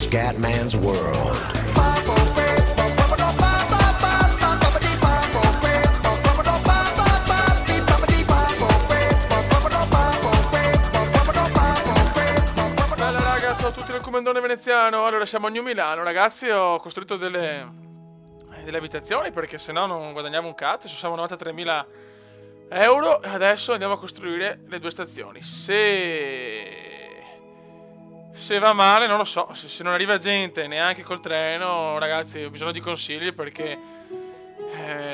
Scatman's World. Bella raga, ciao a tutti dal Comandone Veneziano. Allora siamo a New Milano, ragazzi. Ho costruito delle abitazioni perché sennò non guadagnavo un cazzo. Ci usavano 93.000 euro. E adesso andiamo a costruire le due stazioni. Se va male, non lo so. Se non arriva gente neanche col treno, ragazzi, ho bisogno di consigli perché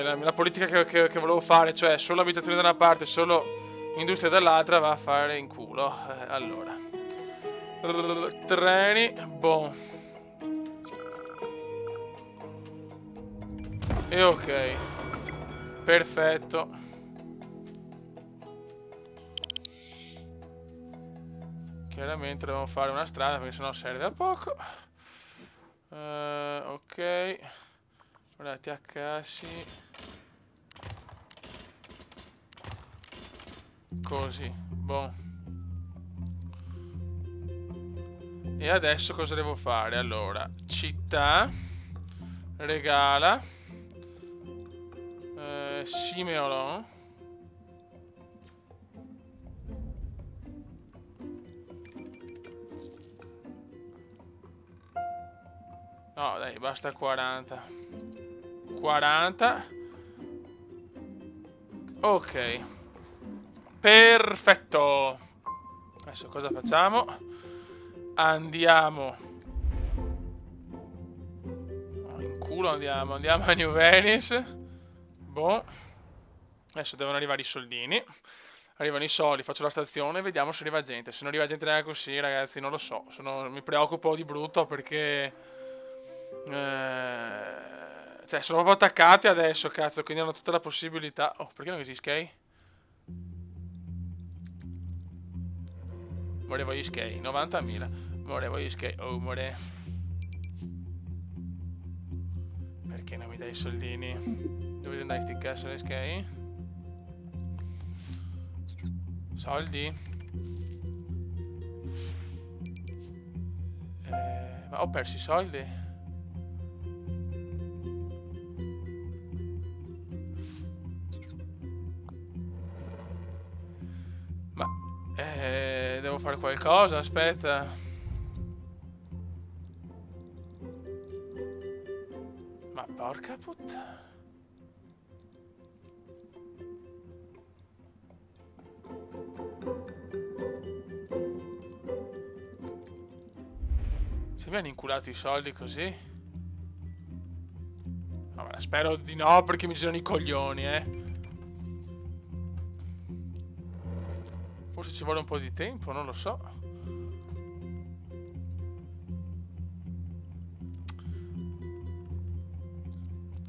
la politica che volevo fare, cioè solo abitazioni da una parte, solo industria dall'altra, va a fare in culo. Allora, treni, boh. E ok, perfetto. Chiaramente dobbiamo fare una strada perché sennò serve a poco. Ok. Ora ti accassi. Così, boh. E adesso cosa devo fare? Allora, città, regala, Simeolon. No, dai, basta 40. 40. Ok. Perfetto. Adesso cosa facciamo? Andiamo. In culo andiamo a New Venice. Boh. Adesso devono arrivare i soldini. Arrivano i soldi, faccio la stazione e vediamo se arriva gente. Se non arriva gente neanche così, ragazzi, non lo so. Mi preoccupo di brutto perché... cioè, sono proprio attaccati adesso, cazzo, quindi hanno tutta la possibilità... Oh, perché non esiste? Volevo gli skate, 90.000. Volevo gli skate, oh, more. Perché non mi dai i soldini? Dove andare sti cazzo le skate? Soldi? Ma ho perso i soldi? Ma devo fare qualcosa, aspetta. Ma porca puttana. Se mi hanno inculato i soldi così? No, spero di no perché mi girano i coglioni, Forse ci vuole un po' di tempo, non lo so.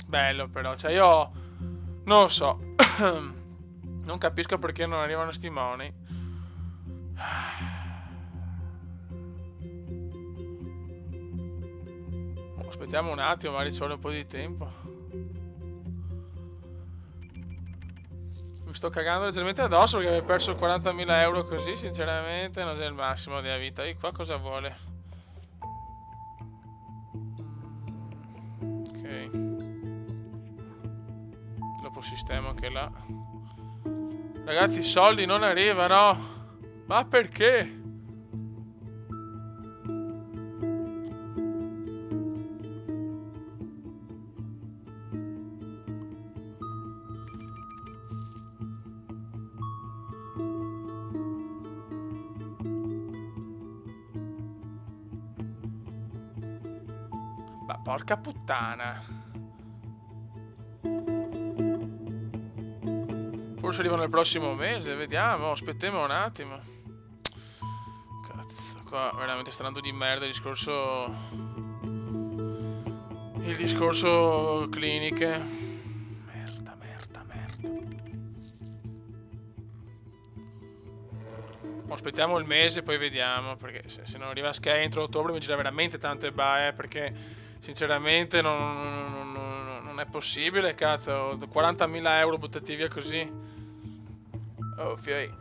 Bello però, cioè io... non lo so. Non capisco perché non arrivano sti money. Aspettiamo un attimo, magari ci vuole un po' di tempo. Mi sto cagando leggermente addosso perché aver perso 40.000 euro così, sinceramente, non è il massimo della vita. E qua cosa vuole? Ok. Dopo sistema anche là. Ragazzi, i soldi non arrivano. Ma perché? Ma porca puttana. Forse arrivano il prossimo mese, vediamo, aspettiamo un attimo. Cazzo, qua veramente sta andando di merda il discorso... il discorso cliniche. Merda, merda, merda. Aspettiamo il mese e poi vediamo, perché se non arriva a entro ottobre mi gira veramente tanto e va, perché... sinceramente non è possibile, cazzo. 40.000 euro buttati via così. Oh, fioi.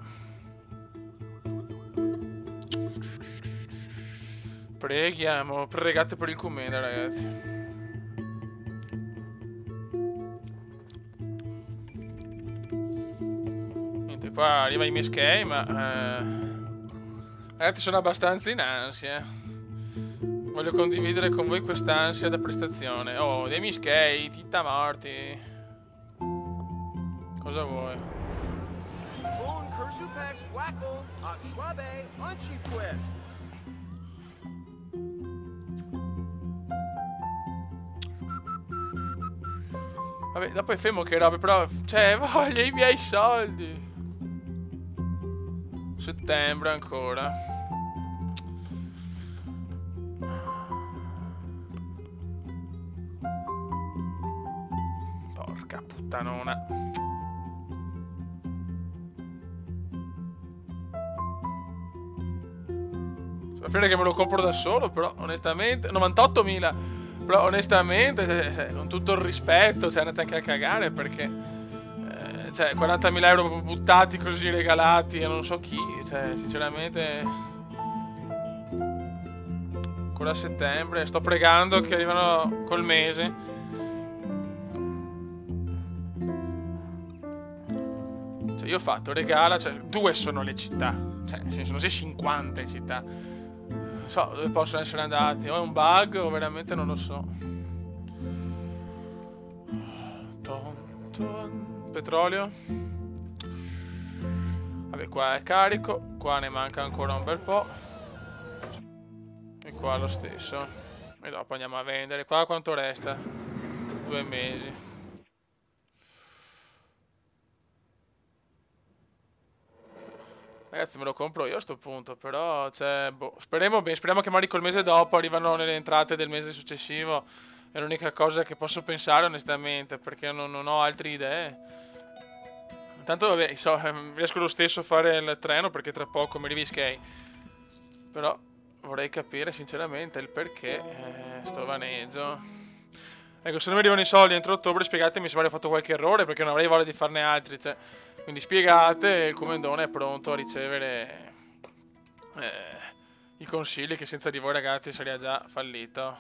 Preghiamo, pregate per il commento, ragazzi. Niente, qua arriva i miei ma ragazzi, sono abbastanza in ansia. Voglio condividere con voi quest'ansia da prestazione. Oh, dei miei tita morti. Cosa vuoi? Vabbè, dopo è fermo che robe, però... Cioè, voglio i miei soldi. Settembre ancora. Porca puttanona. Preferire che me lo compro da solo, però onestamente 98.000. Però onestamente, con tutto il rispetto, cioè andate anche a cagare perché cioè 40.000 euro proprio buttati così, regalati a non so chi, cioè sinceramente ancora a settembre, sto pregando che arrivano col mese. Cioè io ho fatto regala, cioè 2 sono le città, cioè nel senso non sei 50 in città. Non so dove possono essere andati, o è un bug o veramente non lo so. Petrolio. Vabbè, qua è carico, qua ne manca ancora un bel po'. E qua lo stesso. E dopo andiamo a vendere. Qua quanto resta? 2 mesi. Ragazzi, me lo compro io a sto punto, però, cioè, boh, speriamo bene, speriamo che magari col mese dopo arrivano le entrate del mese successivo. È l'unica cosa che posso pensare onestamente, perché non ho altre idee. Intanto, vabbè, riesco lo stesso a fare il treno, perché tra poco mi arriva Skye. Però vorrei capire sinceramente il perché sto vaneggio. Ecco, se non mi arrivano i soldi entro ottobre, spiegatemi se magari ho fatto qualche errore, perché non avrei voglia di farne altri, cioè... Quindi spiegate, il commendone è pronto a ricevere i consigli che senza di voi ragazzi sarebbe già fallito.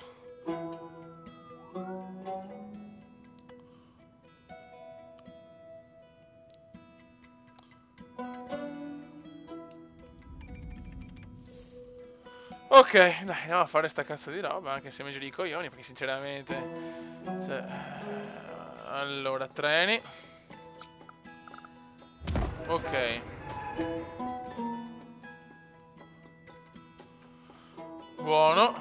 Ok, dai, andiamo a fare sta cazzo di roba, anche se mi giri i coglioni, perché sinceramente... Cioè, allora, treni... Ok. Buono.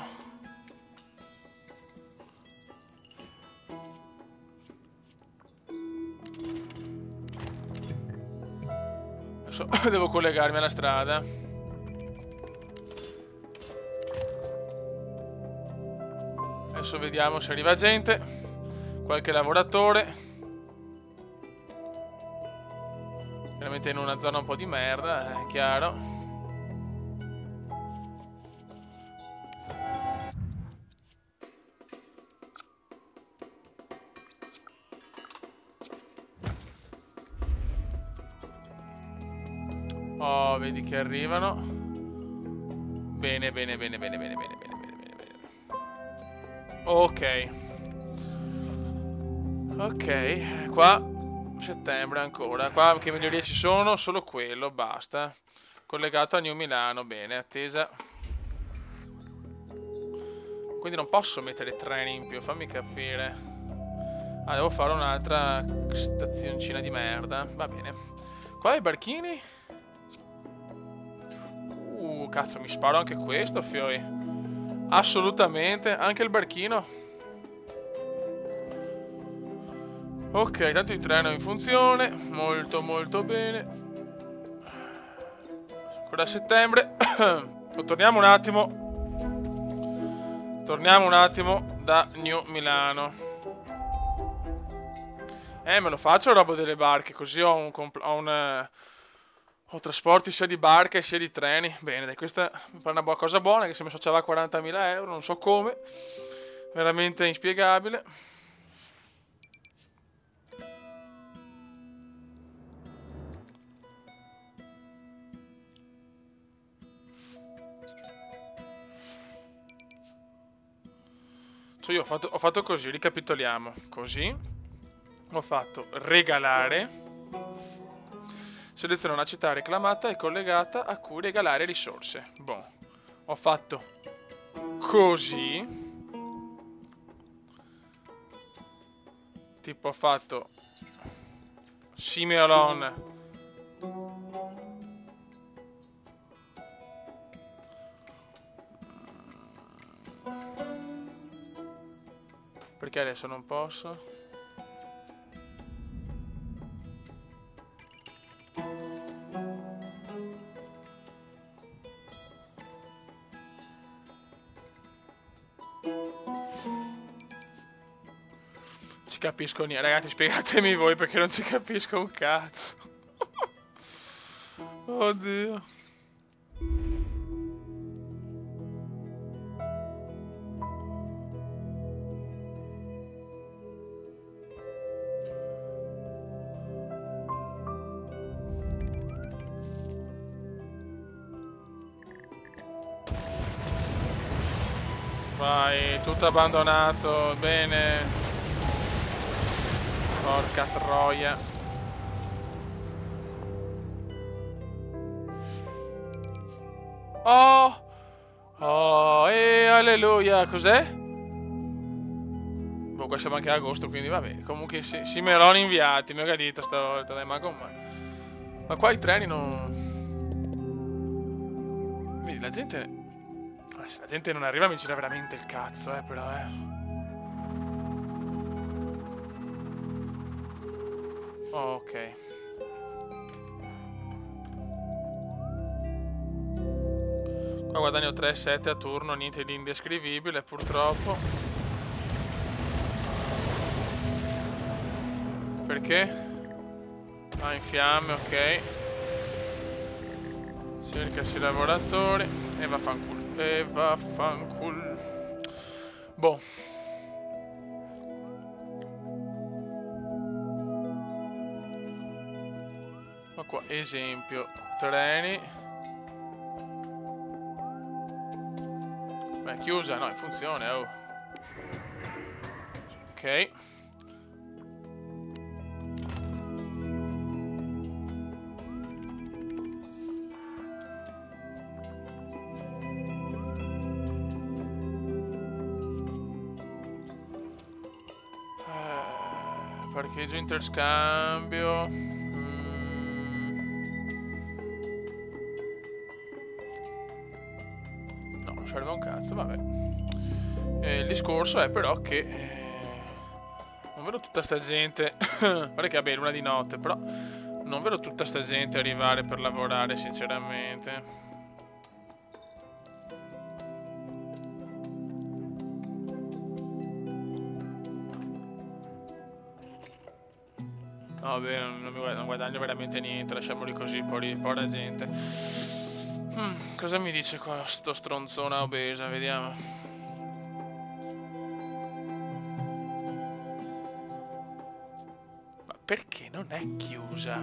Adesso devo collegarmi alla strada. Adesso vediamo se arriva gente. Qualche lavoratore. Chiaramente in una zona un po' di merda, è chiaro. Oh, vedi che arrivano. Bene, bene, bene, bene, bene, bene, bene, bene, bene, bene. Ok. Ok, qua... Settembre ancora. Qua che migliorie ci sono? Solo quello, basta. Collegato a New Milano, bene, attesa. Quindi non posso mettere treni in più, fammi capire. Ah, devo fare un'altra stazioncina di merda. Va bene. Qua i barchini. Cazzo, mi sparo anche questo, fioi. Assolutamente, anche il barchino. Ok, tanto il treno è in funzione. Molto molto bene. Ancora a settembre. Torniamo un attimo. Torniamo un attimo da New Milano. Me lo faccio roba delle barche. Così ho ho trasporti sia di barche sia di treni. Bene, dai, questa mi pare una cosa buona. Che se mi associava a 40.000 euro, non so come. Veramente inspiegabile. Cioè io ho fatto così, ricapitoliamo. Così. Ho fatto regalare. Seleziona una città reclamata e collegata a cui regalare risorse. Boh. Ho fatto così. Tipo ho fatto Simeolon. Perché adesso non posso? Ci capisco niente. Ragazzi, spiegatemi voi perché non ci capisco un cazzo. Oddio. Vai, tutto abbandonato, bene. Porca troia. Oh! Oh, e alleluia, cos'è? Boh, qua siamo anche a agosto, quindi vabbè. Comunque Simeroni inviati, mega dita stavolta, dai, ma come? Ma qua i treni non... Vedi, la gente... Se la gente non arriva mi gira veramente il cazzo, però, Oh, ok. Qua guadagno 3-7 a turno, niente di indescrivibile, purtroppo. Perché? Ah, in fiamme, ok. Cercasi lavoratori. E vaffanculo. E vaffanculo. Boh. Ma qua, esempio, treni. Beh, chiusa, no, in funzione, oh. Ok. Parcheggio interscambio. No, non serve un cazzo, vabbè. Il discorso è però che non vedo tutta sta gente. Guarda che vabbè, luna di notte, però non vedo tutta sta gente arrivare per lavorare, sinceramente. No, vabbè, non guadagno veramente niente, lasciamoli così, povera gente. Cosa mi dice qua sto stronzona obesa, vediamo. Ma perché non è chiusa?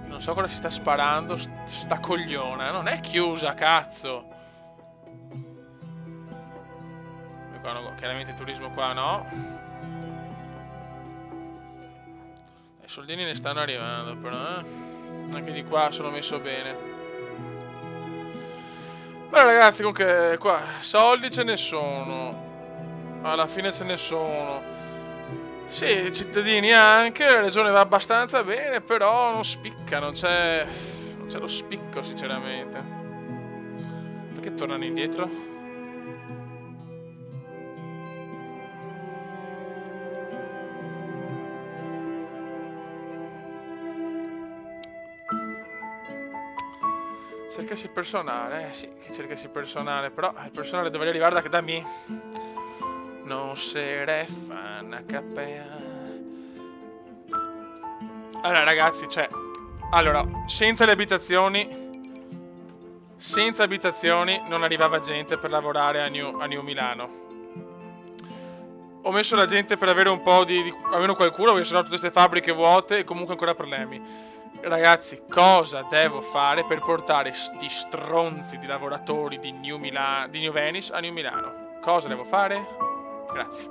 Non so cosa si sta sparando, sta cogliona, non è chiusa, cazzo. Chiaramente il turismo qua no. I soldini ne stanno arrivando, però, Anche di qua sono messo bene. Beh, ragazzi, comunque, qua, soldi ce ne sono. Alla fine ce ne sono. Sì, cittadini anche, la regione va abbastanza bene, però non spicca, non c'è lo spicco, sinceramente. Perché tornano indietro? Cercasi personale, sì, che cercasi personale, però il personale dovrebbe arrivare da me. Non se ne fa una capea. Allora, ragazzi, cioè... Allora, senza abitazioni non arrivava gente per lavorare a New Milano. Ho messo la gente per avere un po' almeno qualcuno, perché sennò tutte queste fabbriche vuote e comunque ancora problemi. Ragazzi, cosa devo fare per portare sti stronzi di lavoratori di New Venice a New Milano? Cosa devo fare? Grazie.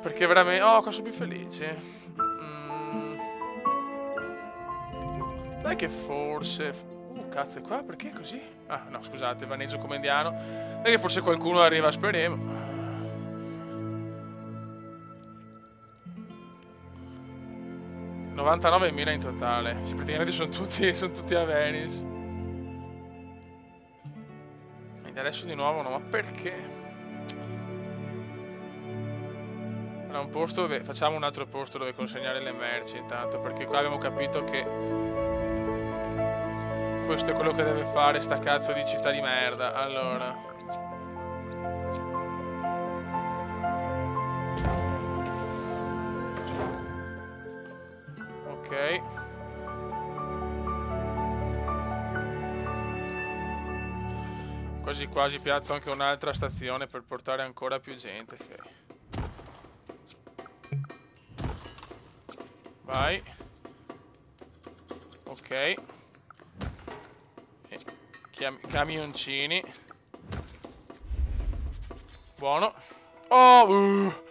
Perché veramente... Oh, cosa più felice. Dai che forse... cazzo è qua? Perché così? Ah, no, scusate, vaneggio come indiano. Dai che forse qualcuno arriva, speriamo. 99.000 in totale. Sì, praticamente sono tutti a Venice. Ed adesso di nuovo no, ma perché? Era un posto dove... Facciamo un altro posto dove consegnare le merci intanto, perché qua abbiamo capito che questo è quello che deve fare sta cazzo di città di merda. Allora, ok. Quasi quasi piazzo anche un'altra stazione per portare ancora più gente. Vai. Ok. Camioncini. Buono. Oh,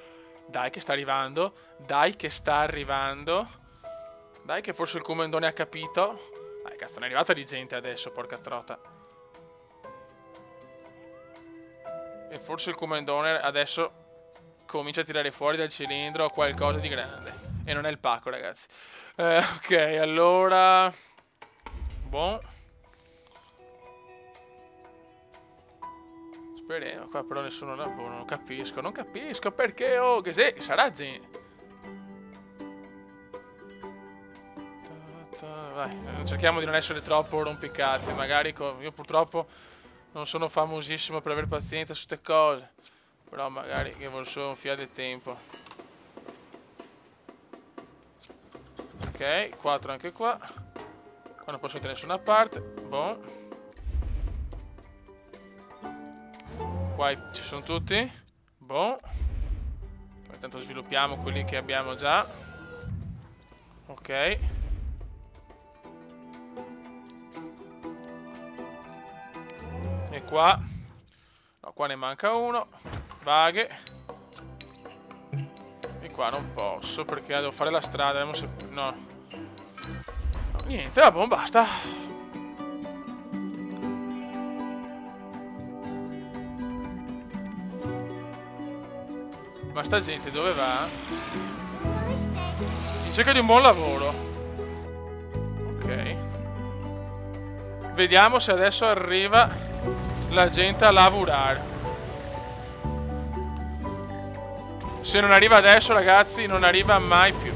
dai che sta arrivando. Dai che sta arrivando. Dai che forse il comandone ha capito. Dai cazzo, non è arrivata di gente adesso, porca trota. E forse il comandone adesso comincia a tirare fuori dal cilindro qualcosa di grande. E non è il pacco, ragazzi. Ok, allora... Buon. Speriamo, qua però nessuno la... Boh, non capisco perché, oh, che se... Sarà gente. Vai, cerchiamo di non essere troppo rompicazzi, magari io purtroppo non sono famosissimo per aver pazienza su queste cose, però magari che vuol solo un fiato di tempo. Ok, 4 anche qua. Qua non posso mettere nessuna parte. Boh. Qua ci sono tutti. Boh. Intanto sviluppiamo quelli che abbiamo già. Ok. E qua. No, qua ne manca uno. Vaghe. E qua non posso perché devo fare la strada. Vediamo se... No. No, niente, vabbè, basta. Ma sta gente dove va? In cerca di un buon lavoro. Ok. Vediamo se adesso arriva la gente a lavorare. Se non arriva adesso, ragazzi, non arriva mai più.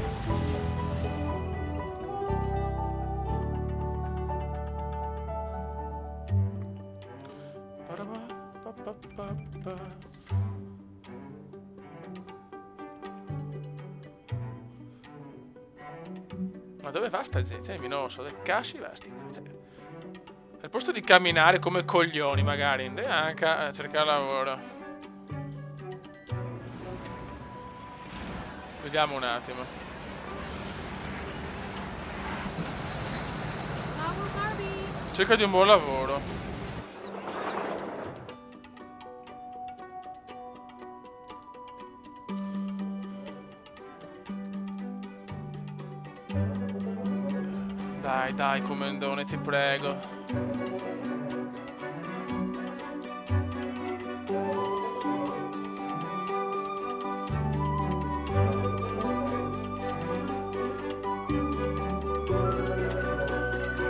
Ma dove va sta gente? Non so, del cassi va sti. Cioè, al posto di camminare come coglioni, magari, anche a cercare lavoro. Vediamo un attimo. Cerca di un buon lavoro. Dai, dai, comandone, ti prego.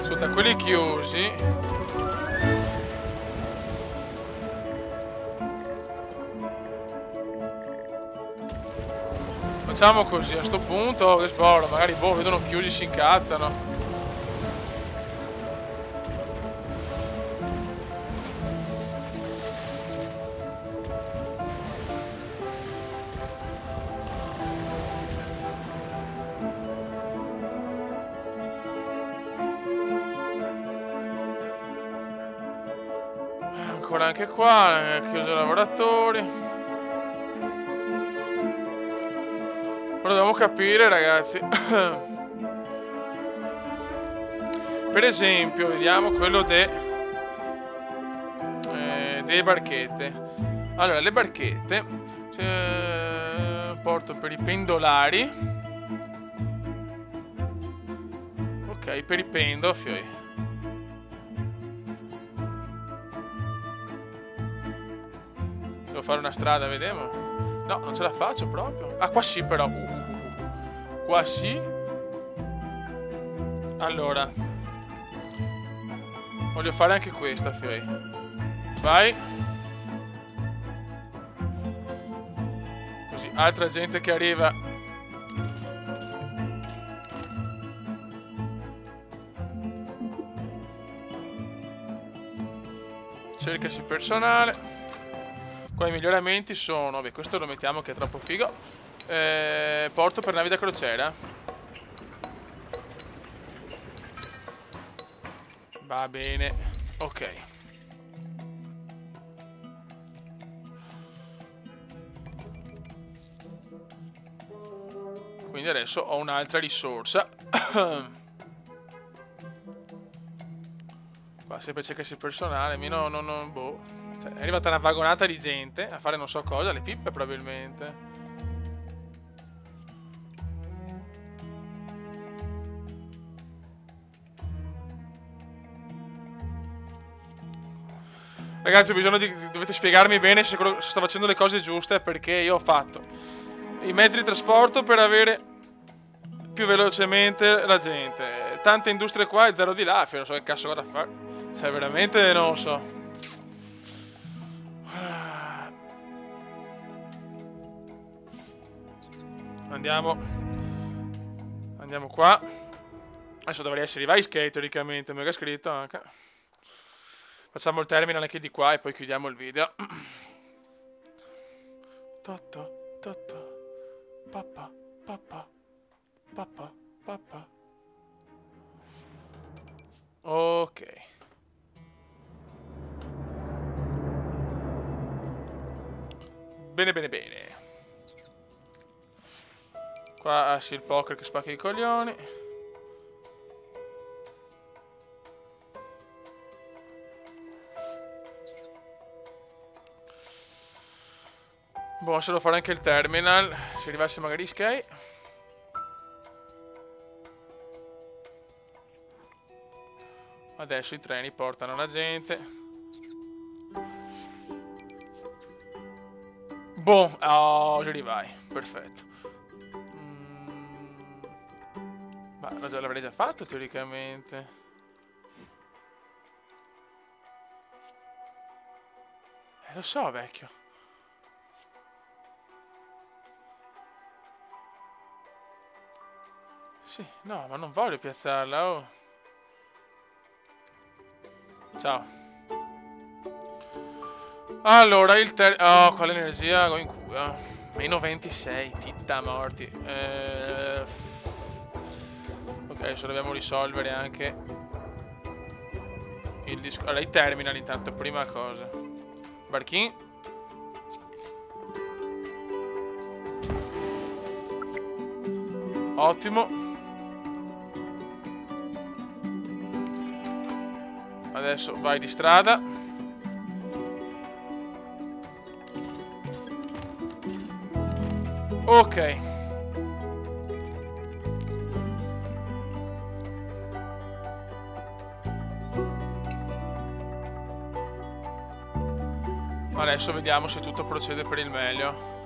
Sotto quelli chiusi. Facciamo così, a sto punto, che sborro, magari boh, vedono chiusi, si incazzano. Ancora anche qua, chiuso i lavoratori. Ora dobbiamo capire, ragazzi. Per esempio, vediamo quello delle barchette. Allora, le barchette. Porto per i pendolari. Ok, per i pendoli. Devo fare una strada, vediamo. No, non ce la faccio proprio. Ah, qua sì però. Qua sì. Allora, voglio fare anche questa, Fioi. Vai. Così, altra gente che arriva. Cercasi personale. Qua i miglioramenti sono... Beh, questo lo mettiamo che è troppo figo. Porto per navi da crociera. Va bene. Ok. Quindi adesso ho un'altra risorsa. Qua sempre cercasi personale. Boh. Cioè, è arrivata una vagonata di gente a fare non so cosa, le pippe probabilmente. Ragazzi, ho bisogno dovete spiegarmi bene se sto facendo le cose giuste, perché io ho fatto i mezzi di trasporto per avere più velocemente la gente. Tante industrie qua e zero di là, non so che cazzo vado a fare. Cioè, veramente non lo so. Andiamo qua. Adesso dovrei essere i Vice Skate teoricamente, mega scritto anche. Facciamo il terminal anche di qua e poi chiudiamo il video. Totto, totto. Papà, papà. Papà, papà. Ok. Bene, bene, bene. Qua sì, il poker che spacca i coglioni. Boh, se lo fare anche il terminal. Se arrivasse magari Sky. Adesso i treni portano la gente. Boh, oh, giù vai. Perfetto. Ma l'avrei già fatto teoricamente. Lo so, vecchio. Sì, no, ma non voglio piazzarla, oh. Ciao. Allora, oh, qua l'energia go in culo. Meno 26, titta morti. Ok, adesso dobbiamo risolvere anche il discorso. Allora, i terminal intanto, prima cosa. Barchin. Ottimo. Adesso vai di strada. Ok. Adesso vediamo se tutto procede per il meglio.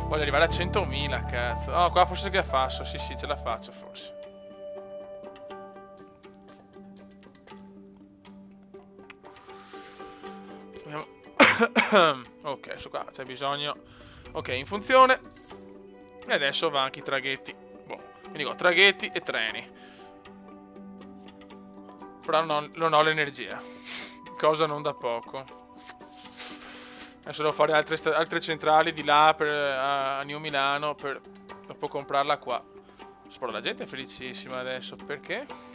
Voglio arrivare a 100.000, cazzo. Oh, qua forse che faccio. Sì, ce la faccio forse. Ok, adesso qua c'è bisogno. Ok, in funzione. E adesso va anche i traghetti. Boh, quindi ho traghetti e treni. Però non ho l'energia. Cosa non da poco. Adesso devo fare altre centrali di là a New Milano per dopo comprarla qua. Spero la gente è felicissima adesso. Perché?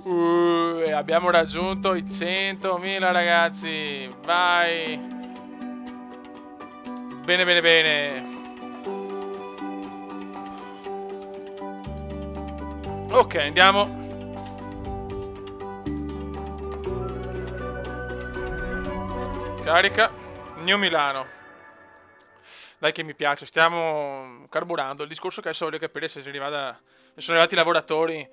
E abbiamo raggiunto i 100.000 ragazzi. Vai. Bene, bene, bene. Ok, andiamo. Carica. New Milano. Dai che mi piace, stiamo carburando. Il discorso che adesso voglio capire se sono arrivati i lavoratori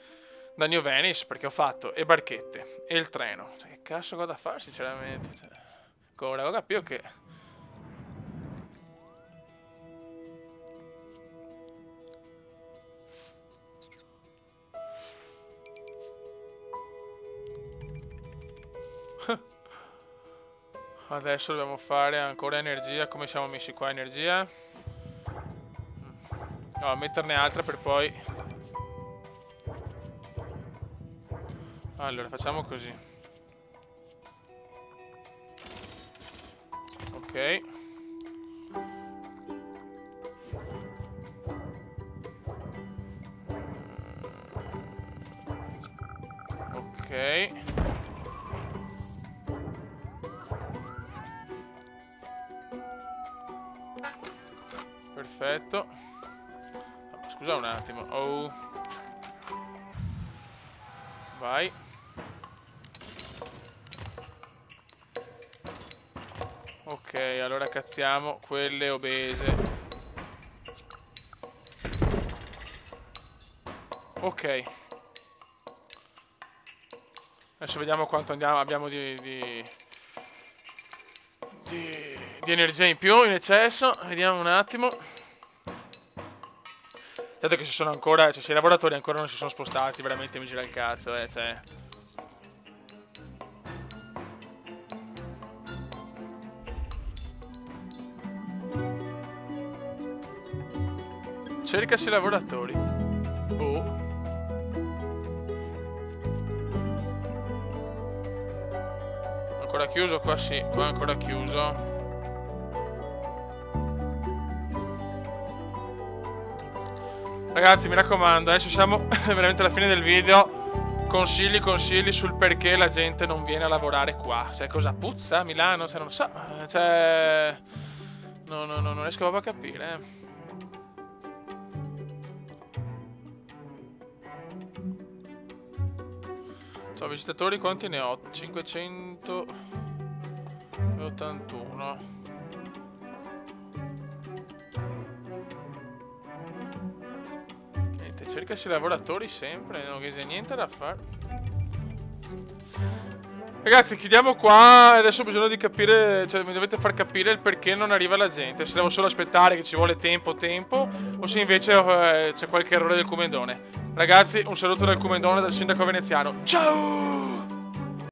da New Venice, perché ho fatto e barchette e il treno. Cioè, che cazzo ho da fare sinceramente? Cioè, ancora, ho capito che... Adesso dobbiamo fare ancora energia. Come siamo messi qua energia? No, metterne altra per poi... Allora, facciamo così. Ok. Ok. Perfetto. Ma scusa un attimo. Oh. Vai. Ok, allora cazziamo quelle obese. Ok. Adesso vediamo quanto abbiamo di energia in più, in eccesso. Vediamo un attimo. Dato che ci sono ancora, cioè se i lavoratori ancora non si sono spostati, veramente mi gira il cazzo, cioè. Cercasi lavoratori. Oh. Ancora chiuso? Qua sì, qua ancora chiuso. Ragazzi, mi raccomando, adesso siamo veramente alla fine del video. Consigli sul perché la gente non viene a lavorare qua. Cioè, cosa puzza Milano? Cioè, non so. Cioè... No, non riesco proprio a capire, Ciao, visitatori quanti ne ho? 581. Niente, cercasi lavoratori sempre, non c'è niente da fare. Ragazzi, chiudiamo qua. Adesso ho bisogno di capire, cioè mi dovete far capire il perché non arriva la gente. Se devo solo aspettare che ci vuole tempo, o se invece c'è qualche errore del Comendone. Ragazzi, un saluto dal Comendone, dal sindaco veneziano. Ciao!